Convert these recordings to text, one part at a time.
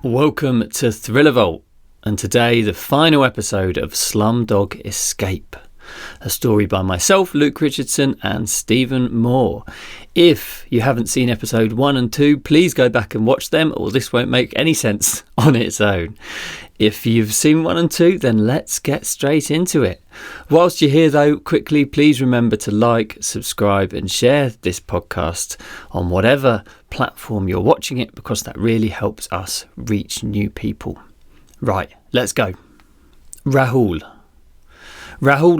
Welcome to Thriller and today the final episode of Slumdog Escape, a story by myself, Luke Richardson, and Stephen Moore. If you haven't seen episode 1 and 2, please go back and watch them, or this won't make any sense on its own. If you've seen 1 and 2, then let's get straight into it. Whilst you're here though, quickly please remember to like, subscribe and share this podcast on whatever platform you're watching it, because that really helps us reach new people. Right, let's go. Rahul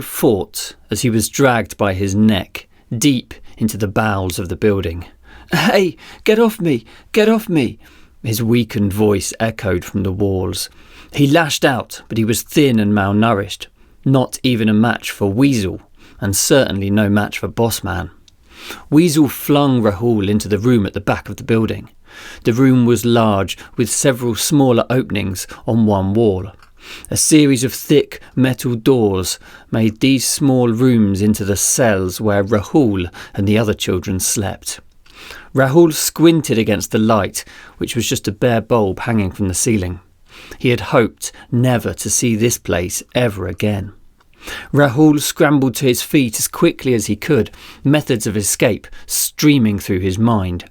fought as he was dragged by his neck deep into the bowels of the building. "Hey, get off me, get off me!" His weakened voice echoed from the walls. He lashed out, but he was thin and malnourished, not even a match for Weasel, and certainly no match for Bossman. Weasel flung Rahul into the room at the back of the building. The room was large, with several smaller openings on one wall. A series of thick metal doors made these small rooms into the cells where Rahul and the other children slept. Rahul squinted against the light, which was just a bare bulb hanging from the ceiling. He had hoped never to see this place ever again. Rahul scrambled to his feet as quickly as he could, methods of escape streaming through his mind.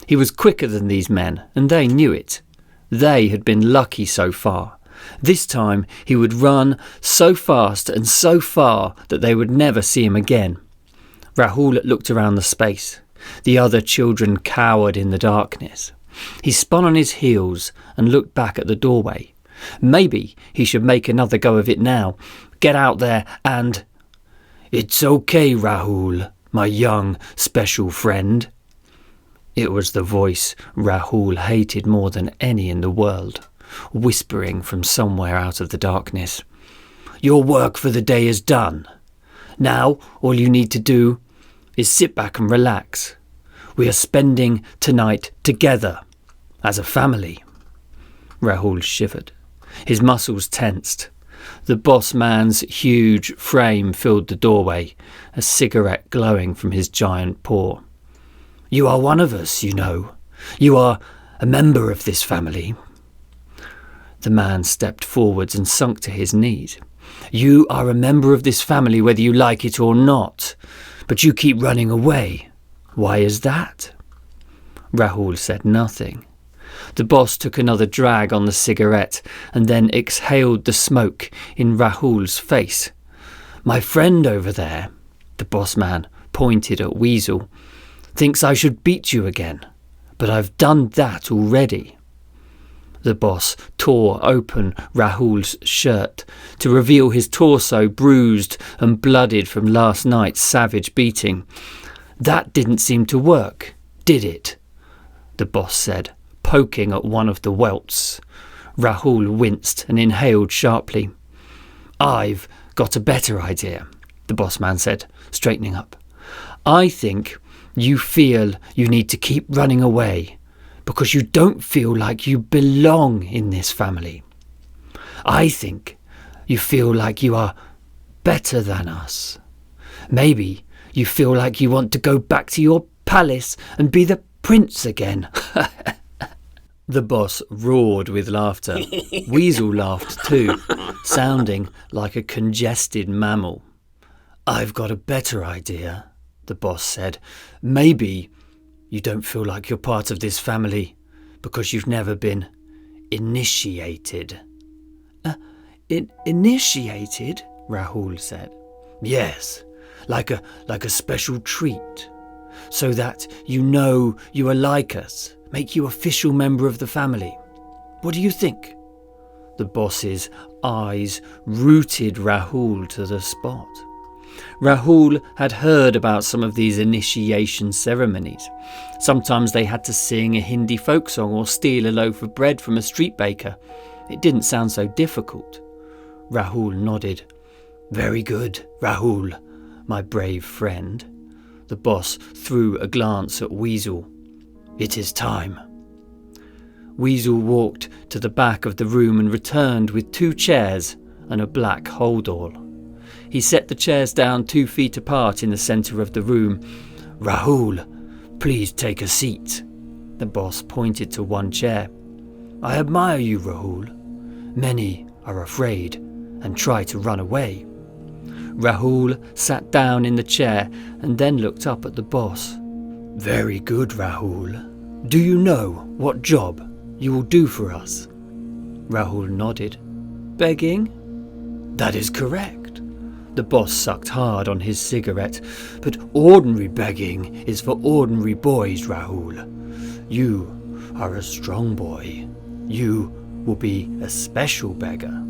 He was quicker than these men, and they knew it. They had been lucky so far. This time he would run so fast and so far that they would never see him again. Rahul looked around the space. The other children cowered in the darkness. He spun on his heels and looked back at the doorway. Maybe he should make another go of it now. Get out there and... "It's okay, Rahul, my young special friend." It was the voice Rahul hated more than any in the world, whispering from somewhere out of the darkness. "Your work for the day is done. Now all you need to do is sit back and relax. We are spending tonight together, as a family." Rahul shivered. His muscles tensed. The boss man's huge frame filled the doorway, a cigarette glowing from his giant paw. "You are one of us, you know. You are a member of this family." The man stepped forwards and sunk to his knees. "You are a member of this family whether you like it or not. But you keep running away. Why is that?" Rahul said nothing. The boss took another drag on the cigarette and then exhaled the smoke in Rahul's face. "My friend over there," the boss man pointed at Weasel, "thinks I should beat you again, but I've done that already." The boss tore open Rahul's shirt to reveal his torso bruised and blooded from last night's savage beating. "That didn't seem to work, did it?" the boss said, poking at one of the welts. Rahul winced and inhaled sharply. "I've got a better idea," the boss man said, straightening up. "I think you feel you need to keep running away because you don't feel like you belong in this family. I think you feel like you are better than us. Maybe you feel like you want to go back to your palace and be the prince again." The boss roared with laughter. Weasel laughed too, sounding like a congested mammal. "I've got a better idea," the boss said. "Maybe you don't feel like you're part of this family because you've never been initiated." Initiated? Rahul said. "Yes, like a special treat, so that you know you are like us, make you official member of the family. What do you think?" The boss's eyes rooted Rahul to the spot. Rahul had heard about some of these initiation ceremonies. Sometimes they had to sing a Hindi folk song or steal a loaf of bread from a street baker. It didn't sound so difficult. Rahul nodded. "Very good, Rahul, my brave friend." The boss threw a glance at Weasel. "It is time." Weasel walked to the back of the room and returned with 2 chairs and a black holdall. He set the chairs down 2 feet apart in the centre of the room. "Rahul, please take a seat." The boss pointed to one chair. I admire you, Rahul. Many are afraid and try to run away." Rahul sat down in the chair and then looked up at the boss. "Very good, Rahul. Do you know what job you will do for us?" Rahul nodded. "Begging?" "That is correct." The boss sucked hard on his cigarette. "But ordinary begging is for ordinary boys, Rahul. You are a strong boy. You will be a special beggar."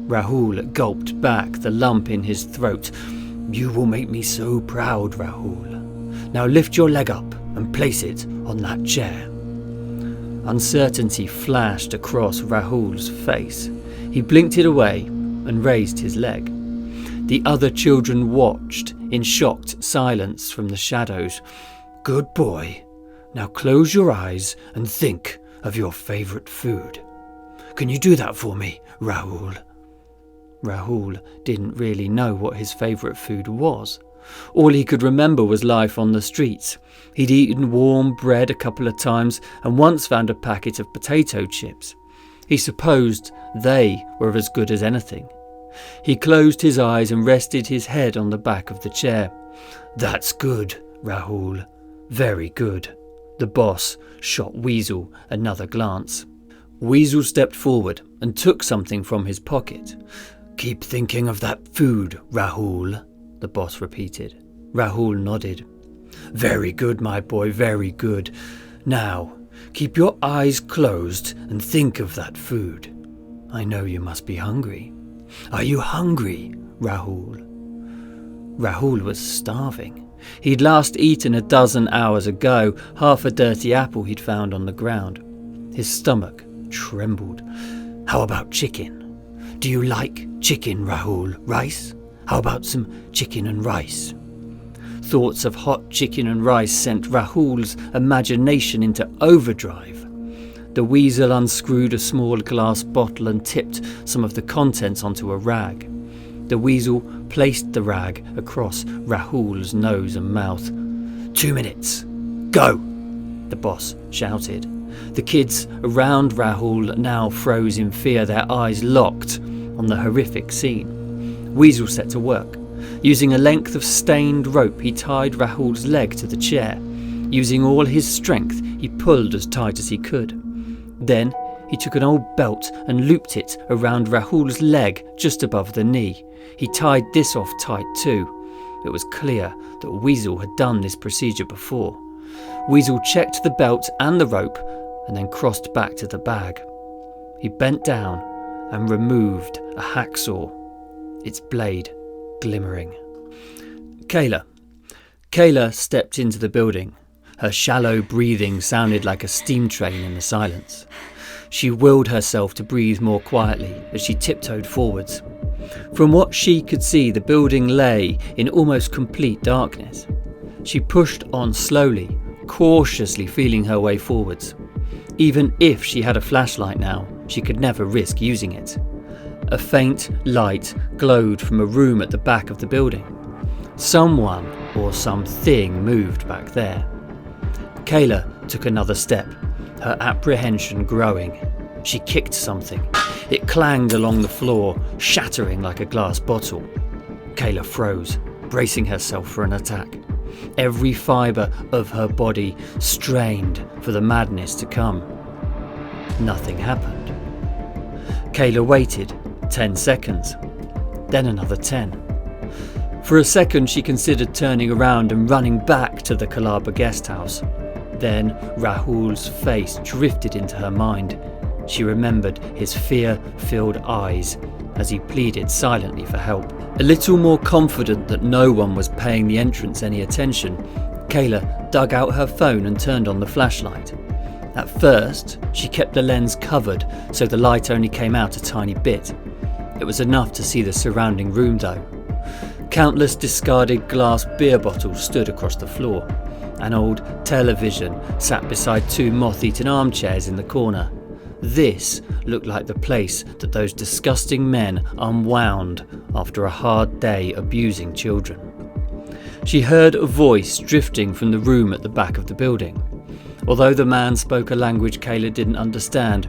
Rahul gulped back the lump in his throat. "You will make me so proud, Rahul. Now lift your leg up and place it on that chair." Uncertainty flashed across Rahul's face. He blinked it away and raised his leg. The other children watched in shocked silence from the shadows. "Good boy. Now close your eyes and think of your favourite food. Can you do that for me, Rahul?" Rahul didn't really know what his favourite food was. All he could remember was life on the streets. He'd eaten warm bread a couple of times and once found a packet of potato chips. He supposed they were as good as anything. He closed his eyes and rested his head on the back of the chair. "That's good, Rahul. Very good." The boss shot Weasel another glance. Weasel stepped forward and took something from his pocket. "Keep thinking of that food, Rahul," the boss repeated. Rahul nodded. "Very good, my boy, very good. Now, keep your eyes closed and think of that food. I know you must be hungry. Are you hungry, Rahul?" Rahul was starving. He'd last eaten 12 hours ago, half a dirty apple he'd found on the ground. His stomach trembled. "How about chicken? Do you like chicken, Rahul? Rice? How about some chicken and rice?" Thoughts of hot chicken and rice sent Rahul's imagination into overdrive. The weasel unscrewed a small glass bottle and tipped some of the contents onto a rag. The weasel placed the rag across Rahul's nose and mouth. 2 minutes. Go! The boss shouted. The kids around Rahul now froze in fear, their eyes locked on the horrific scene. Weasel set to work. Using a length of stained rope, he tied Rahul's leg to the chair. Using all his strength, he pulled as tight as he could. Then he took an old belt and looped it around Rahul's leg just above the knee. He tied this off tight too. It was clear that Weasel had done this procedure before. Weasel checked the belt and the rope and then crossed back to the bag. He bent down and removed a hacksaw, its blade glimmering. Kayla stepped into the building. Her shallow breathing sounded like a steam train in the silence. She willed herself to breathe more quietly as she tiptoed forwards. From what she could see, the building lay in almost complete darkness. She pushed on slowly, cautiously feeling her way forwards. Even if she had a flashlight now, she could never risk using it. A faint light glowed from a room at the back of the building. Someone or something moved back there. Kayla took another step, her apprehension growing. She kicked something. It clanged along the floor, shattering like a glass bottle. Kayla froze, bracing herself for an attack. Every fibre of her body strained for the madness to come. Nothing happened. Kayla waited 10 seconds, then another 10. For a second she considered turning around and running back to the Kalaba guest house. Then Rahul's face drifted into her mind. She remembered his fear-filled eyes as he pleaded silently for help. A little more confident that no one was paying the entrance any attention, Kayla dug out her phone and turned on the flashlight. At first, she kept the lens covered so the light only came out a tiny bit. It was enough to see the surrounding room though. Countless discarded glass beer bottles stood across the floor. An old television sat beside 2 moth-eaten armchairs in the corner. This looked like the place that those disgusting men unwound after a hard day abusing children. She heard a voice drifting from the room at the back of the building. Although the man spoke a language Kayla didn't understand,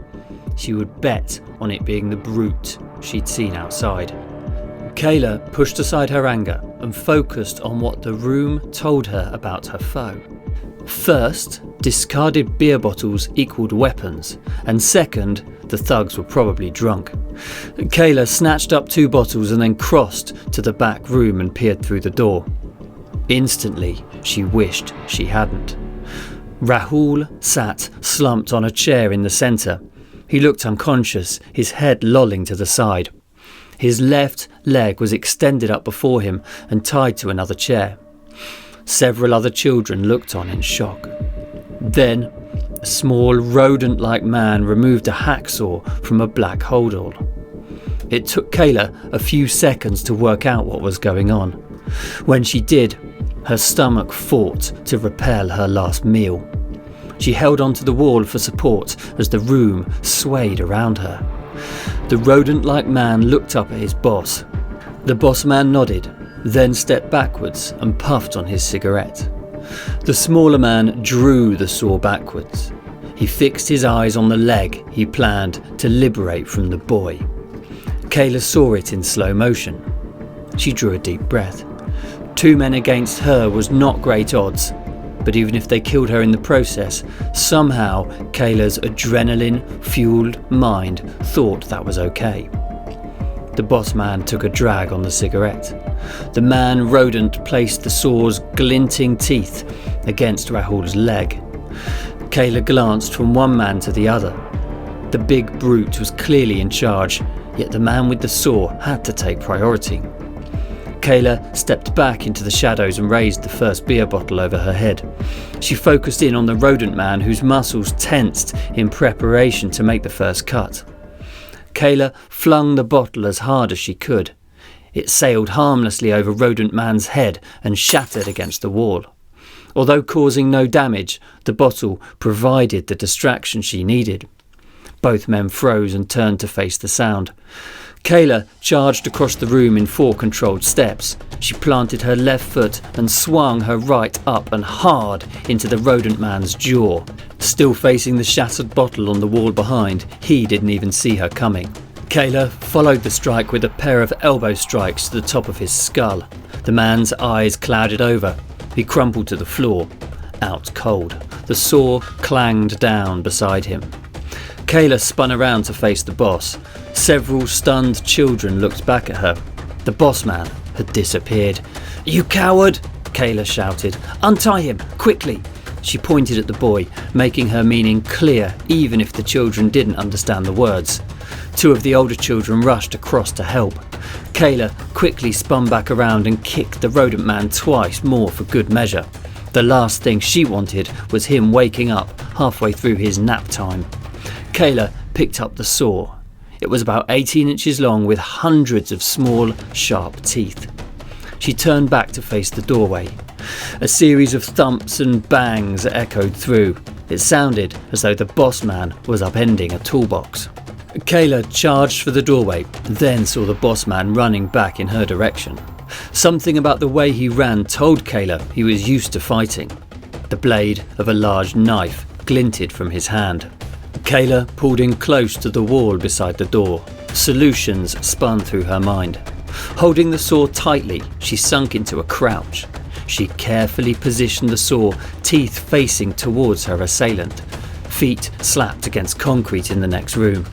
she would bet on it being the brute she'd seen outside. Kayla pushed aside her anger and focused on what the room told her about her foe. First, discarded beer bottles equaled weapons, and second, the thugs were probably drunk. Kayla snatched up 2 bottles and then crossed to the back room and peered through the door. Instantly, she wished she hadn't. Rahul sat slumped on a chair in the centre. He looked unconscious, his head lolling to the side. His left leg was extended up before him and tied to another chair. Several other children looked on in shock. Then, a small rodent-like man removed a hacksaw from a black holdall. It took Kayla a few seconds to work out what was going on. When she did, her stomach fought to repel her last meal. She held onto the wall for support as the room swayed around her. The rodent-like man looked up at his boss. The boss man nodded, then stepped backwards and puffed on his cigarette. The smaller man drew the saw backwards. He fixed his eyes on the leg he planned to liberate from the boy. Kayla saw it in slow motion. She drew a deep breath. 2 men against her was not great odds, but even if they killed her in the process, somehow Kayla's adrenaline-fueled mind thought that was okay. The boss man took a drag on the cigarette. The man rodent placed the saw's glinting teeth against Rahul's leg. Kayla glanced from one man to the other. The big brute was clearly in charge, yet the man with the saw had to take priority. Kayla stepped back into the shadows and raised the first beer bottle over her head. She focused in on the rodent man whose muscles tensed in preparation to make the first cut. Kayla flung the bottle as hard as she could. It sailed harmlessly over rodent man's head and shattered against the wall. Although causing no damage, the bottle provided the distraction she needed. Both men froze and turned to face the sound. Kayla charged across the room in 4 controlled steps. She planted her left foot and swung her right up and hard into the rodent man's jaw. Still facing the shattered bottle on the wall behind, he didn't even see her coming. Kayla followed the strike with a pair of elbow strikes to the top of his skull. The man's eyes clouded over. He crumpled to the floor, out cold. The saw clanged down beside him. Kayla spun around to face the boss. Several stunned children looked back at her. The boss man had disappeared. "You coward!" Kayla shouted. "Untie him, quickly!" She pointed at the boy, making her meaning clear even if the children didn't understand the words. 2 of the older children rushed across to help. Kayla quickly spun back around and kicked the rodent man twice more for good measure. The last thing she wanted was him waking up halfway through his nap time. Kayla picked up the saw. It was about 18 inches long with hundreds of small, sharp teeth. She turned back to face the doorway. A series of thumps and bangs echoed through. It sounded as though the boss man was upending a toolbox. Kayla charged for the doorway, then saw the boss man running back in her direction. Something about the way he ran told Kayla he was used to fighting. The blade of a large knife glinted from his hand. Kayla pulled in close to the wall beside the door. Solutions spun through her mind. Holding the saw tightly, she sunk into a crouch. She carefully positioned the saw, teeth facing towards her assailant. Feet slapped against concrete in the next room.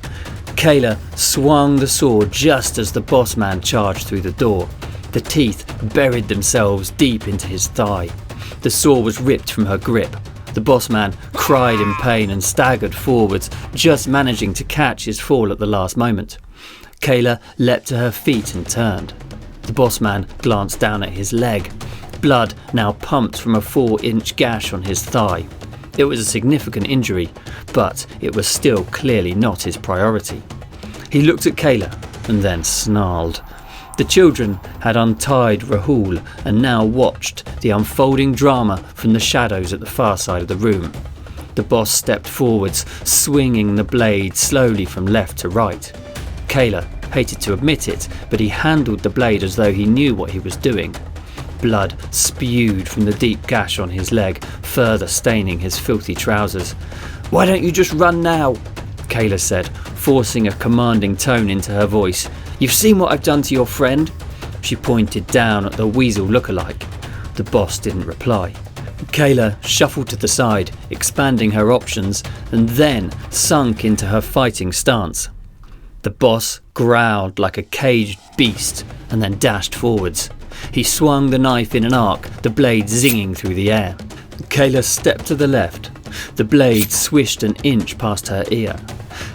Kayla swung the saw just as the boss man charged through the door. The teeth buried themselves deep into his thigh. The saw was ripped from her grip. The boss man cried in pain and staggered forwards, just managing to catch his fall at the last moment. Kayla leapt to her feet and turned. The boss man glanced down at his leg. Blood now pumped from a 4-inch gash on his thigh. It was a significant injury, but it was still clearly not his priority. He looked at Kayla and then snarled. The children had untied Rahul and now watched the unfolding drama from the shadows at the far side of the room. The boss stepped forwards, swinging the blade slowly from left to right. Kayla hated to admit it, but he handled the blade as though he knew what he was doing. Blood spewed from the deep gash on his leg, further staining his filthy trousers. "Why don't you just run now?" Kayla said, forcing a commanding tone into her voice. "You've seen what I've done to your friend?" She pointed down at the weasel lookalike. The boss didn't reply. Kayla shuffled to the side, expanding her options, and then sunk into her fighting stance. The boss growled like a caged beast and then dashed forwards. He swung the knife in an arc, the blade zinging through the air. Kayla stepped to the left. The blade swished an inch past her ear.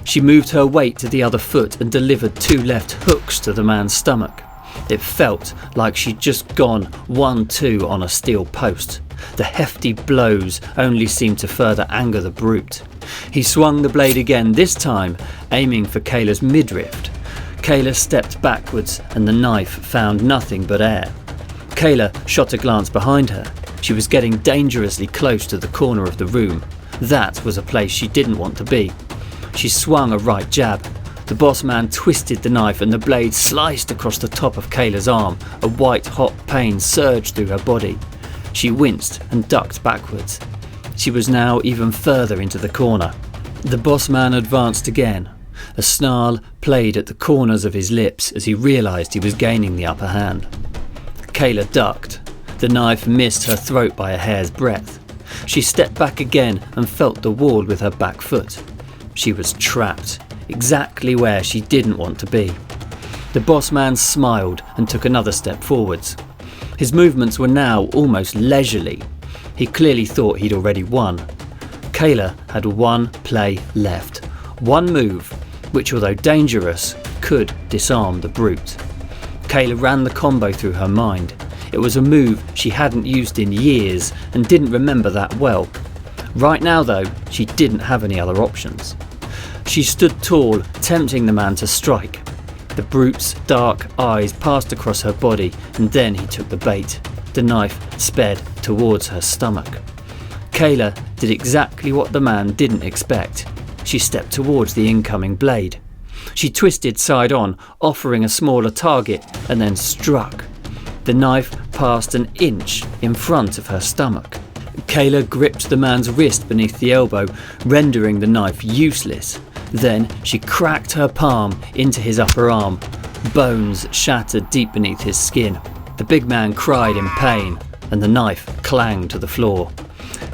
She moved her weight to the other foot and delivered 2 left hooks to the man's stomach. It felt like she'd just gone 1-2 on a steel post. The hefty blows only seemed to further anger the brute. He swung the blade again, this time aiming for Kayla's midriff. Kayla stepped backwards and the knife found nothing but air. Kayla shot a glance behind her. She was getting dangerously close to the corner of the room. That was a place she didn't want to be. She swung a right jab. The boss man twisted the knife and the blade sliced across the top of Kayla's arm. A white-hot pain surged through her body. She winced and ducked backwards. She was now even further into the corner. The boss man advanced again. A snarl played at the corners of his lips as he realised he was gaining the upper hand. Kayla ducked. The knife missed her throat by a hair's breadth. She stepped back again and felt the wall with her back foot. She was trapped, exactly where she didn't want to be. The boss man smiled and took another step forwards. His movements were now almost leisurely. He clearly thought he'd already won. Kayla had one play left, one move, which although dangerous, could disarm the brute. Kayla ran the combo through her mind. It was a move she hadn't used in years and didn't remember that well. Right now though, she didn't have any other options. She stood tall, tempting the man to strike. The brute's dark eyes passed across her body and then he took the bait. The knife sped towards her stomach. Kayla did exactly what the man didn't expect. She stepped towards the incoming blade. She twisted side on, offering a smaller target, and then struck. The knife passed an inch in front of her stomach. Kayla gripped the man's wrist beneath the elbow, rendering the knife useless. Then she cracked her palm into his upper arm. Bones shattered deep beneath his skin. The big man cried in pain, and the knife clanged to the floor.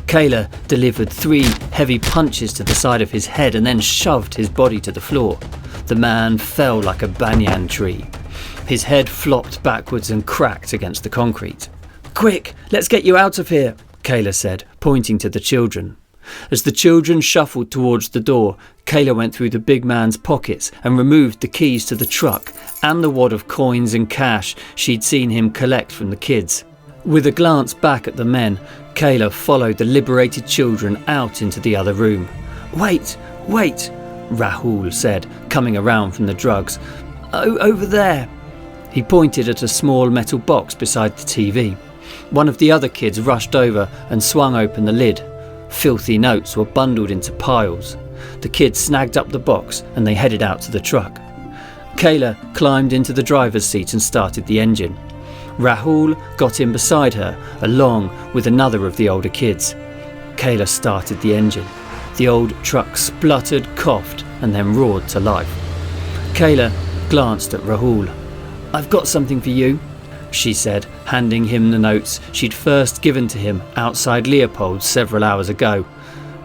Kayla delivered 3 heavy punches to the side of his head and then shoved his body to the floor. The man fell like a banyan tree. His head flopped backwards and cracked against the concrete. "Quick, let's get you out of here," Kayla said, pointing to the children. As the children shuffled towards the door, Kayla went through the big man's pockets and removed the keys to the truck and the wad of coins and cash she'd seen him collect from the kids. With a glance back at the men, Kayla followed the liberated children out into the other room. Wait, Rahul said, coming around from the drugs. Over there." He pointed at a small metal box beside the TV. One of the other kids rushed over and swung open the lid. Filthy notes were bundled into piles. The kids snagged up the box and they headed out to the truck. Kayla climbed into the driver's seat and started the engine. Rahul got in beside her, along with another of the older kids. Kayla started the engine. The old truck spluttered, coughed, and then roared to life. Kayla glanced at Rahul. "I've got something for you," she said, handing him the notes she'd first given to him outside Leopold several hours ago.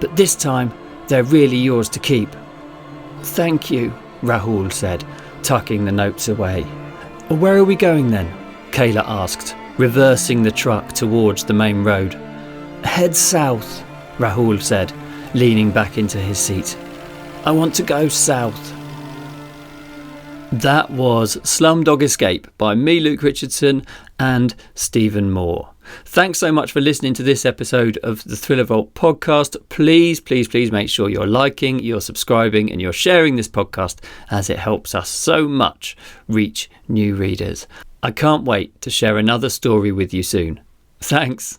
"But this time, they're really yours to keep." "Thank you," Rahul said, tucking the notes away. "Where are we going then?" Kayla asked, reversing the truck towards the main road. "Head south," Rahul said, leaning back into his seat. "I want to go south." That was Slumdog Escape by me, Luke Richardson, and Stephen Moore. Thanks so much for listening to this episode of the Thriller Vault podcast. Please make sure you're liking, you're subscribing, and you're sharing this podcast, as it helps us so much reach new readers. I can't wait to share another story with you soon. Thanks.